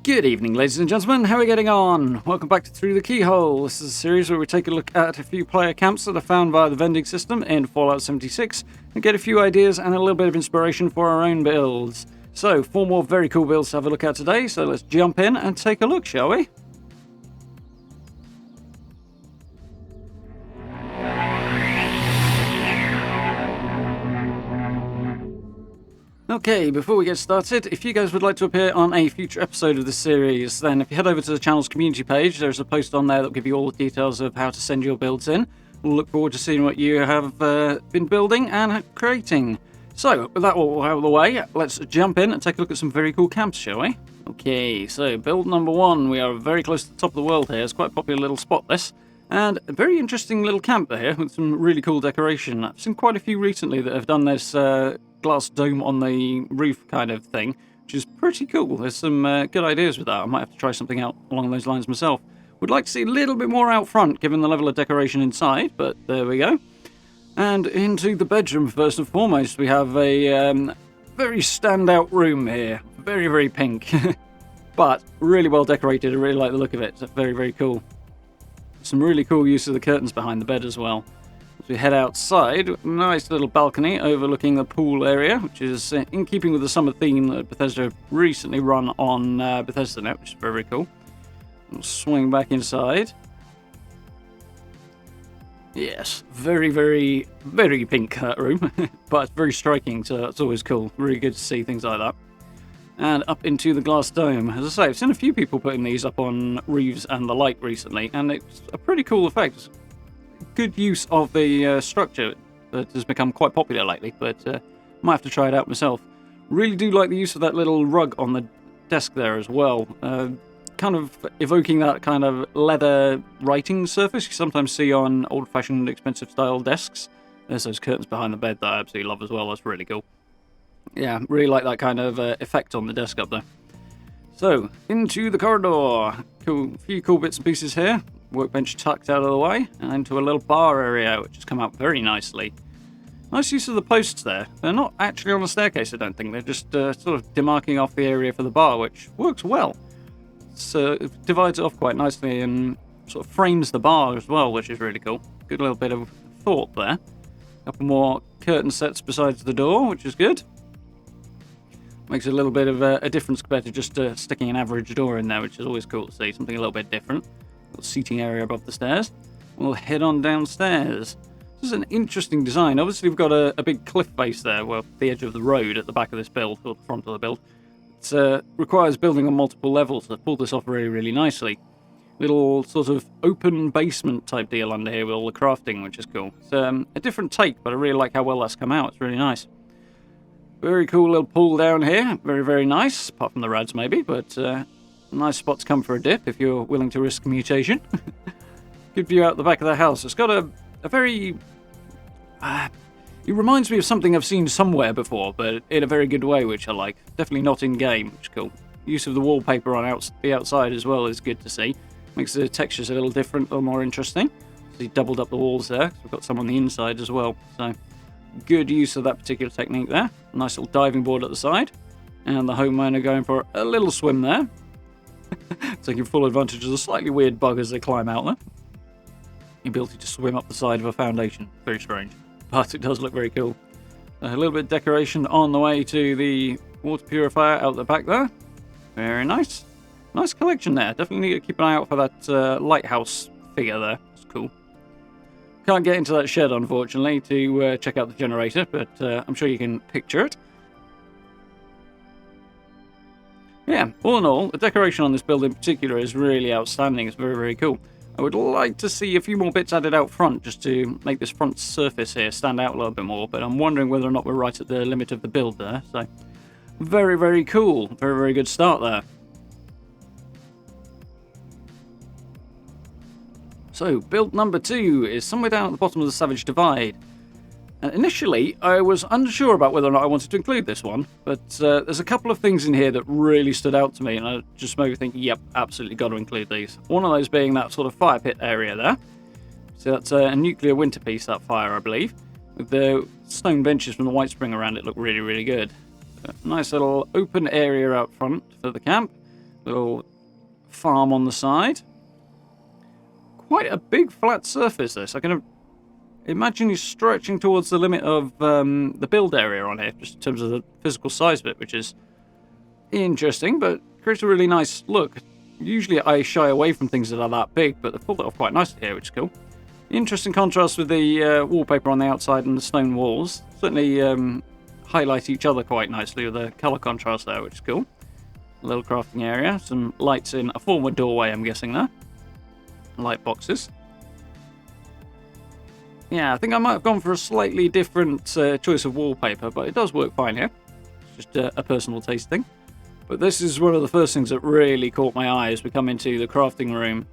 Good evening, ladies and gentlemen. How are we getting on? Welcome back to Through the Keyhole. This is a series where we take a look at a few player camps that are found via the vending system in Fallout 76 and get a few ideas and a little bit of inspiration for our own builds. So, 4 more very cool builds to have a look at today, so let's jump in and take a look, shall we? Okay, before we get started, if you guys would like to appear on a future episode of this series, then if you head over to the channel's community page, there's a post on there that will give you all the details of how to send your builds in. We'll look forward to seeing what you have been building and creating. So, with that all out of the way, let's jump in and take a look at some very cool camps, shall we? Okay, so build number 1. We are very close to the top of the world here. It's quite a popular little spot, this. And a very interesting little camp here with some really cool decoration. I've seen quite a few recently that have done this glass dome on the roof kind of thing, which is pretty cool. There's some good ideas with that. I might have to try something out along those lines myself. Would like to see a little bit more out front given the level of decoration inside, but there we go. And into the bedroom first and foremost, we have a very standout room here. Very, very pink. But really well decorated. I really like the look of it. It's very, very cool. Some really cool use of the curtains behind the bed as well. As we head outside, nice little balcony overlooking the pool area, which is in keeping with the summer theme that Bethesda recently run on BethesdaNet, which is very, very cool. We'll swing back inside. Yes, very, very, very pink that room, but it's very striking, so that's always cool. Really good to see things like that. And up into the glass dome. As I say, I've seen a few people putting these up on roofs and the like recently, and it's a pretty cool effect. Good use of the structure that has become quite popular lately, but might have to try it out myself. Really do like the use of that little rug on the desk there as well. Kind of evoking that kind of leather writing surface you sometimes see on old-fashioned, expensive-style desks. There's those curtains behind the bed that I absolutely love as well. That's really cool. Yeah, really like that kind of effect on the desk up there. So, into the corridor. Cool, few cool bits and pieces here. Workbench tucked out of the way, and into a little bar area, which has come out very nicely. Nice use of the posts there. They're not actually on the staircase, I don't think. They're just sort of demarking off the area for the bar, which works well. It divides it off quite nicely and sort of frames the bar as well, which is really cool. Good little bit of thought there. A couple more curtain sets besides the door, which is good. Makes a little bit of a difference compared to just sticking an average door in there, which is always cool to see. Something a little bit different. Little seating area above the stairs. We'll head on downstairs. This is an interesting design. Obviously, we've got a big cliff face there, well, the edge of the road at the back of this build, or the front of the build. It requires building on multiple levels to pull this off really, really nicely. Little sort of open basement type deal under here with all the crafting, which is cool. It's a different take, but I really like how well that's come out. It's really nice. Very cool little pool down here. Very, very nice. Apart from the rads, maybe, but nice spot to come for a dip if you're willing to risk mutation. Good view out the back of the house. It's got a very... it reminds me of something I've seen somewhere before, but in a very good way, which I like. Definitely not in-game, which is cool. Use of the wallpaper on the outside as well is good to see. Makes the textures a little different, a little more interesting. So you doubled up the walls there. We've got some on the inside as well, so... Good use of that particular technique there. Nice little diving board at the side. And the homeowner going for a little swim there. Taking full advantage of the slightly weird bug as they climb out there. The ability to swim up the side of a foundation. Very strange. But it does look very cool. A little bit of decoration on the way to the water purifier out the back there. Very nice. Nice collection there. Definitely need to keep an eye out for that lighthouse figure there. It's cool. Can't get into that shed, unfortunately, to check out the generator, but I'm sure you can picture it. Yeah, all in all, the decoration on this build in particular is really outstanding. It's very, very cool. I would like to see a few more bits added out front just to make this front surface here stand out a little bit more, but I'm wondering whether or not we're right at the limit of the build there. So, very, very cool. Very, very good start there. So, build number 2 is somewhere down at the bottom of the Savage Divide. And initially, I was unsure about whether or not I wanted to include this one, but there's a couple of things in here that really stood out to me, and I just made me think, yep, absolutely got to include these. One of those being that sort of fire pit area there. So that's a nuclear winter piece, that fire, I believe. With the stone benches from the White Spring around it look really, really good. A nice little open area out front for the camp. Little farm on the side. Quite a big flat surface, this. I can imagine you stretching towards the limit of the build area on here, just in terms of the physical size of it, which is interesting, but creates a really nice look. Usually I shy away from things that are that big, but they pulled it off quite nicely here, which is cool. Interesting contrast with the wallpaper on the outside and the stone walls. Certainly highlight each other quite nicely with the colour contrast there, which is cool. A little crafting area, some lights in a former doorway, I'm guessing there. Light boxes. Yeah, I think I might have gone for a slightly different choice of wallpaper, but it does work fine here. It's just a personal taste thing. But this is one of the first things that really caught my eye as we come into the crafting room.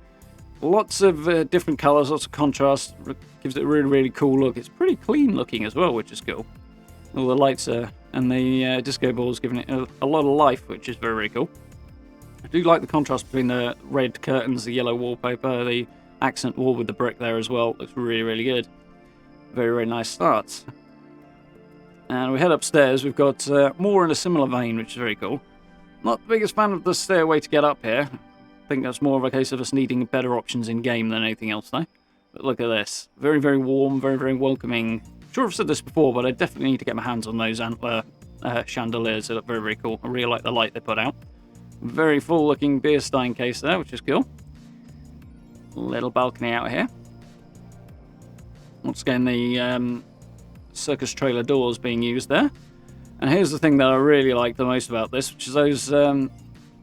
Lots of different colours, lots of contrast. Gives it a really, really cool look. It's pretty clean looking as well, which is cool. All the lights and the disco balls giving it a lot of life, which is very, very cool. I do like the contrast between the red curtains, the yellow wallpaper, the accent wall with the brick there as well. Looks really, really good. Very, very nice start. And we head upstairs. We've got more in a similar vein, which is very cool. Not the biggest fan of the stairway to get up here. I think that's more of a case of us needing better options in-game than anything else, though. But look at this. Very, very warm, very, very welcoming. I'm sure I've said this before, but I definitely need to get my hands on those antler chandeliers. They look very, very cool. I really like the light they put out. Very full-looking beer stein case there, which is cool. Little balcony out here. Once again, the circus trailer doors being used there. And here's the thing that I really like the most about this, which is those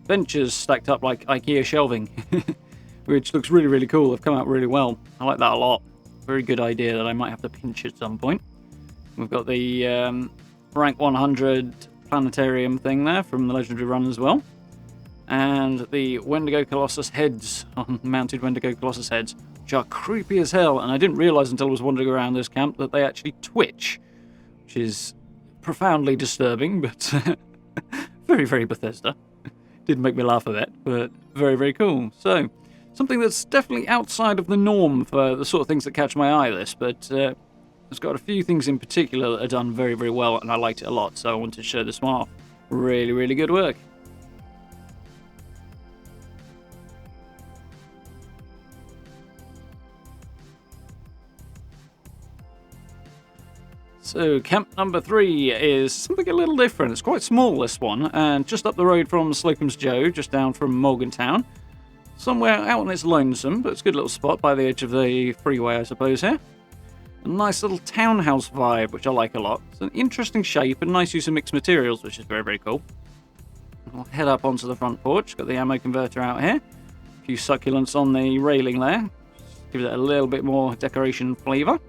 benches stacked up like IKEA shelving, which looks really, really cool. They've come out really well. I like that a lot. Very good idea that I might have to pinch at some point. We've got the rank 100 planetarium thing there from the Legendary Run as well. And the Wendigo Colossus heads, mounted Wendigo Colossus heads, which are creepy as hell. And I didn't realise until I was wandering around this camp that they actually twitch, which is profoundly disturbing, but very, very Bethesda. Did make me laugh a bit, but very, very cool. So, something that's definitely outside of the norm for the sort of things that catch my eye, this, but it's got a few things in particular that are done very, very well, and I liked it a lot, so I wanted to show this one off. Really, really good work. So, camp number 3 is something a little different. It's quite small, this one, and just up the road from Slocum's Joe, just down from Morgantown. Somewhere out on its lonesome, but it's a good little spot by the edge of the freeway, I suppose, here. A nice little townhouse vibe, which I like a lot. It's an interesting shape and nice use of mixed materials, which is very, very cool. We'll head up onto the front porch. Got the ammo converter out here. A few succulents on the railing there. Give it a little bit more decoration flavour.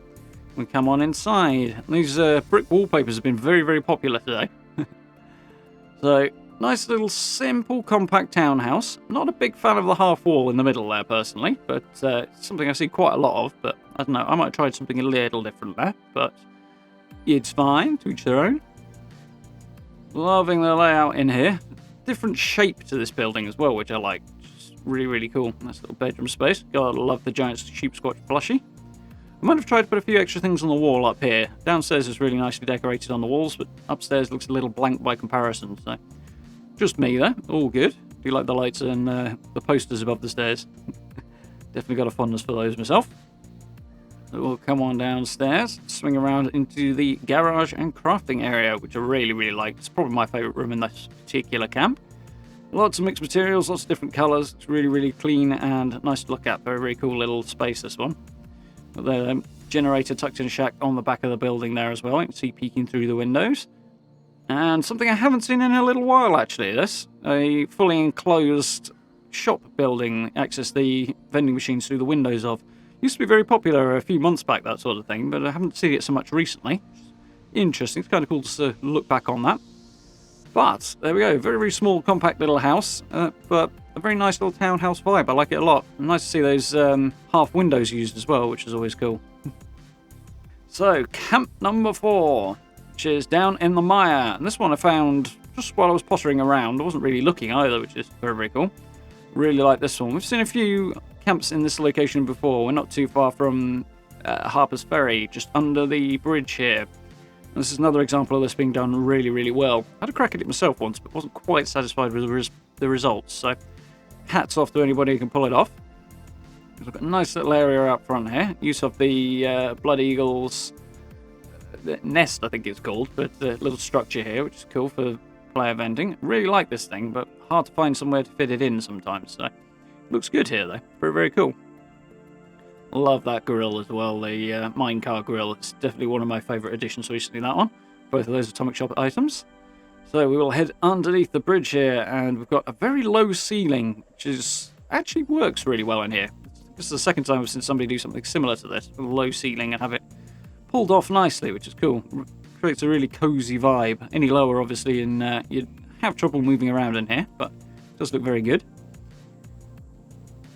We come on inside. These brick wallpapers have been very, very popular today. So, nice little simple compact townhouse. Not a big fan of the half wall in the middle there, personally, but it's something I see quite a lot of. But I don't know, I might have tried something a little different there, but it's fine, to each their own. Loving the layout in here. Different shape to this building as well, which I like. Just really, really cool. Nice little bedroom space. Gotta love the giant sheep squatch plushie. I might have tried to put a few extra things on the wall up here. Downstairs is really nicely decorated on the walls, but upstairs looks a little blank by comparison, so just me there. All good. Do like the lights and the posters above the stairs. Definitely got a fondness for those myself. So we'll come on downstairs, swing around into the garage and crafting area, which I really, really like. It's probably my favourite room in this particular camp. Lots of mixed materials, lots of different colours. It's really, really clean and nice to look at. Very, very cool little space, this one. The generator tucked in a shack on the back of the building there as well. You can see peeking through the windows. And something I haven't seen in a little while, actually, this. A fully enclosed shop building, access the vending machines through the windows of. Used to be very popular a few months back, that sort of thing, but I haven't seen it so much recently. Interesting. It's kind of cool to look back on that. But, there we go. Very, very small, compact little house, but a very nice little townhouse vibe. I like it a lot. Nice to see those half windows used as well, which is always cool. So, camp number 4, which is down in the mire. And this one I found just while I was pottering around. I wasn't really looking either, which is very, very cool. Really like this one. We've seen a few camps in this location before. We're not too far from Harper's Ferry, just under the bridge here. This is another example of this being done really, really well. I had a crack at it myself once, but wasn't quite satisfied with the the results. So hats off to anybody who can pull it off. We've got a nice little area up front here. Use of the Blood Eagle's nest, I think it's called, but the little structure here, which is cool for player vending. Really like this thing, but hard to find somewhere to fit it in sometimes. So looks good here though. Very, very cool. Love that grill as well, the minecart grill. It's definitely one of my favourite additions recently, that one. Both of those Atomic Shop items. So we will head underneath the bridge here, and we've got a very low ceiling, which is actually works really well in here. This is the second time I've seen somebody do something similar to this, with a low ceiling and have it pulled off nicely, which is cool. Creates a really cozy vibe. Any lower, obviously, and you'd have trouble moving around in here, but it does look very good.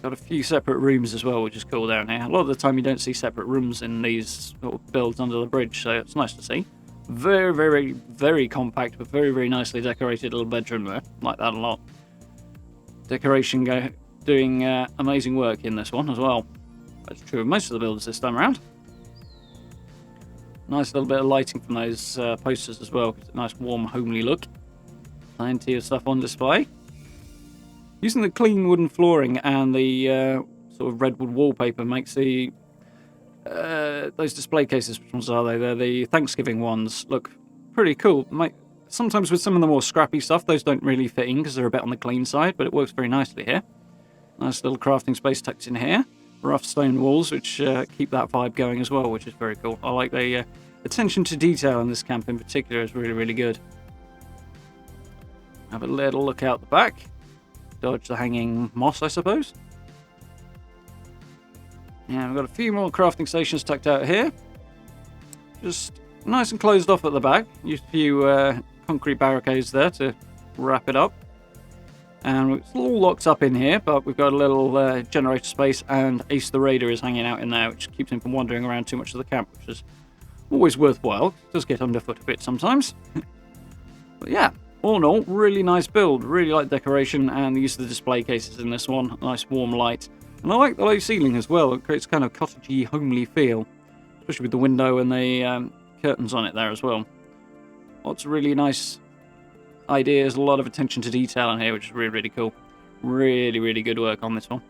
Got a few separate rooms as well, which is cool down here. A lot of the time you don't see separate rooms in these little builds under the bridge, so it's nice to see. Very, very, very compact, but very, very nicely decorated little bedroom there. Like that a lot. Decoration doing amazing work in this one as well. That's true of most of the builds this time around. Nice little bit of lighting from those posters as well. It's a nice, warm, homely look. Plenty of stuff on display. Using the clean wooden flooring and the sort of redwood wallpaper makes the those display cases, which ones are they? They're the Thanksgiving ones, look pretty cool. Sometimes with some of the more scrappy stuff, those don't really fit in because they're a bit on the clean side, but it works very nicely here. Nice little crafting space tucked in here. Rough stone walls, which keep that vibe going as well, which is very cool. I like the attention to detail in this camp in particular is really, really good. Have a little look out the back. Dodge the hanging moss, I suppose. Yeah, we've got a few more crafting stations tucked out here. Just nice and closed off at the back. Used a few concrete barricades there to wrap it up. And it's all locked up in here, but we've got a little generator space, and Ace the Raider is hanging out in there, which keeps him from wandering around too much of the camp, which is always worthwhile. It does get underfoot a bit sometimes. But yeah, all in all, really nice build. Really like decoration and the use of the display cases in this one. Nice warm light. And I like the low ceiling as well. It creates kind of cottagey, homely feel, especially with the window and the curtains on it there as well. Lots of really nice ideas, a lot of attention to detail in here, which is really, really cool. Really, really good work on this one.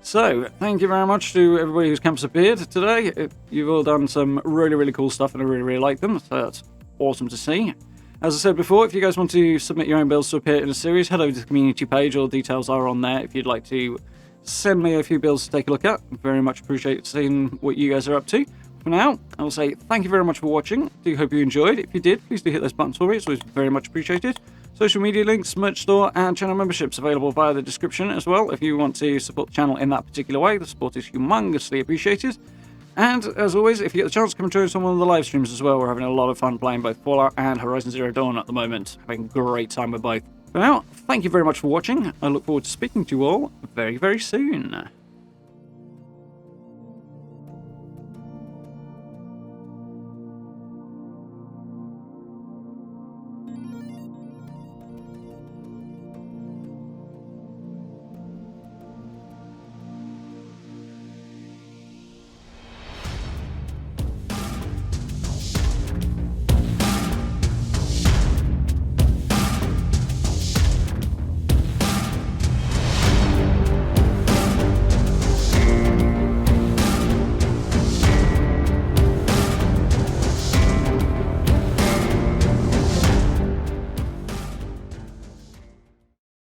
So, thank you very much to everybody whose camps appeared today. You've all done some really, really cool stuff, and I really, really like them, so that's awesome to see. As I said before, if you guys want to submit your own builds to appear in a series, head over to the community page. All the details are on there if you'd like to send me a few builds to take a look at. Very much appreciate seeing what you guys are up to. For now, I will say thank you very much for watching. Do hope you enjoyed. If you did, please do hit those buttons for me. It's always very much appreciated. Social media links, merch store, and channel memberships available via the description as well. If you want to support the channel in that particular way, the support is humongously appreciated. And as always, if you get the chance, come and join us on one of the live streams as well. We're having a lot of fun playing both Fallout and Horizon Zero Dawn at the moment. Having a great time with both. For now, thank you very much for watching. I look forward to speaking to you all very, very soon.